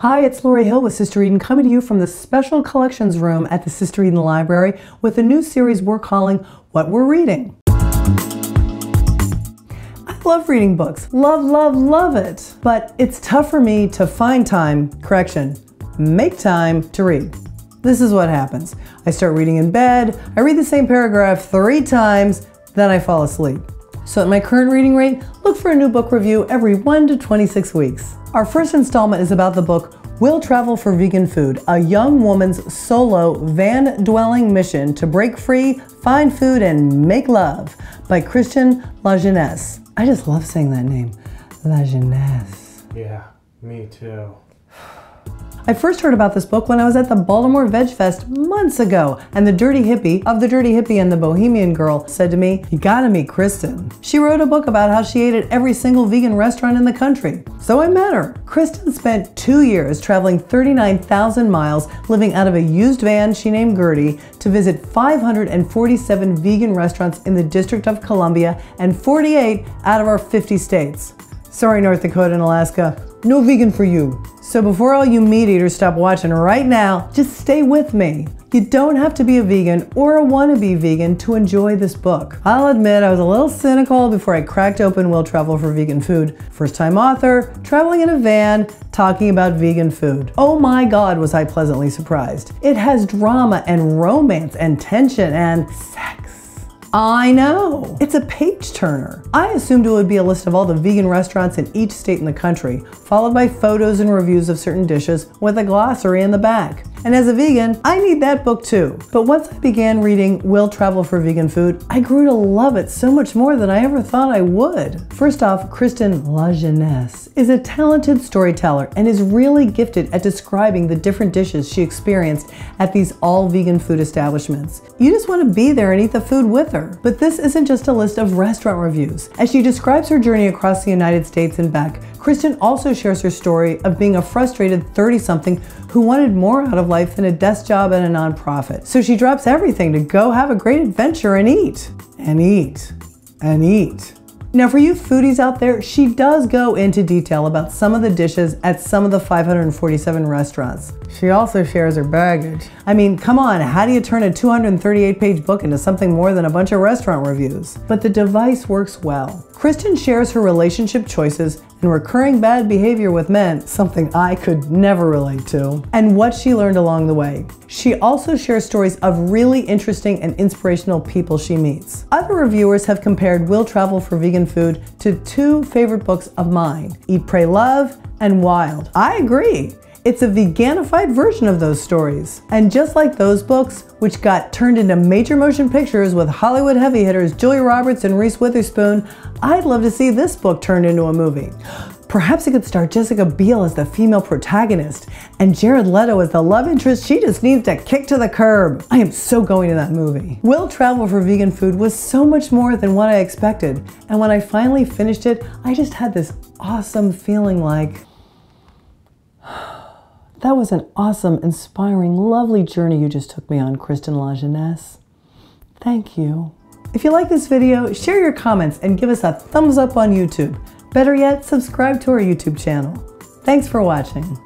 Hi, it's Lori Hill with Sister Eden coming to you from the Special Collections Room at the Sister Eden Library with a new series we're calling What We're Reading. I love reading books. Love, love, love it. But it's tough for me to find time, make time to read. This is what happens. I start reading in bed, I read the same paragraph 3 times, then I fall asleep. So at my current reading rate, look for a new book review every 1 to 26 weeks. Our first installment is about the book Will Travel for Vegan Food, a young woman's solo van-dwelling mission to break free, find food, and make love by Kristin Lajeunesse. I just love saying that name, Lajeunesse. Yeah, me too. I first heard about this book when I was at the Baltimore Veg Fest months ago, and the Dirty Hippie of The Dirty Hippie and the Bohemian Girl said to me, "You gotta meet Kristin." She wrote a book about how she ate at every single vegan restaurant in the country. So I met her. Kristin spent 2 years traveling 39,000 miles, living out of a used van she named Gertie, to visit 547 vegan restaurants in the District of Columbia and 48 out of our 50 states. Sorry, North Dakota and Alaska, no vegan for you. So before all you meat eaters stop watching right now, just stay with me. You don't have to be a vegan or a wannabe vegan to enjoy this book. I'll admit I was a little cynical before I cracked open Will Travel for Vegan Food. First time author, traveling in a van, talking about vegan food. Oh my God, was I pleasantly surprised. It has drama and romance and tension and sex. I know, it's a page turner. I assumed it would be a list of all the vegan restaurants in each state in the country, followed by photos and reviews of certain dishes with a glossary in the back. And as a vegan, I need that book too. But once I began reading Will Travel for Vegan Food, I grew to love it so much more than I ever thought I would. First off, Kristin Lajeunesse is a talented storyteller and is really gifted at describing the different dishes she experienced at these all-vegan food establishments. You just want to be there and eat the food with her. But this isn't just a list of restaurant reviews. As she describes her journey across the United States and back, Kristin also shares her story of being a frustrated 30-something who wanted more out of life than a desk job at a nonprofit. So she drops everything to go have a great adventure and eat, and eat, and eat. Now for you foodies out there, she does go into detail about some of the dishes at some of the 547 restaurants. She also shares her baggage. I mean, come on, how do you turn a 238-page book into something more than a bunch of restaurant reviews? But the device works well. Kristin shares her relationship choices and recurring bad behavior with men, something I could never relate to, and what she learned along the way. She also shares stories of really interesting and inspirational people she meets. Other reviewers have compared Will Travel for Vegan Food to 2 favorite books of mine, Eat, Pray, Love and Wild. I agree. It's a veganified version of those stories. And just like those books, which got turned into major motion pictures with Hollywood heavy hitters Julia Roberts and Reese Witherspoon, I'd love to see this book turned into a movie. Perhaps it could star Jessica Biel as the female protagonist and Jared Leto as the love interest she just needs to kick to the curb. I am so going to that movie. Will Travel for Vegan Food was so much more than what I expected. And when I finally finished it, I just had this awesome feeling like, that was an awesome, inspiring, lovely journey you just took me on, Kristin Lajeunesse. Thank you. If you like this video, share your comments and give us a thumbs up on YouTube. Better yet, subscribe to our YouTube channel. Thanks for watching.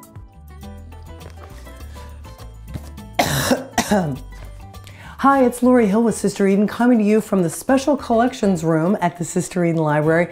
Hi, it's Lori Hill with Sister Eden coming to you from the Special Collections Room at the Sister Eden Library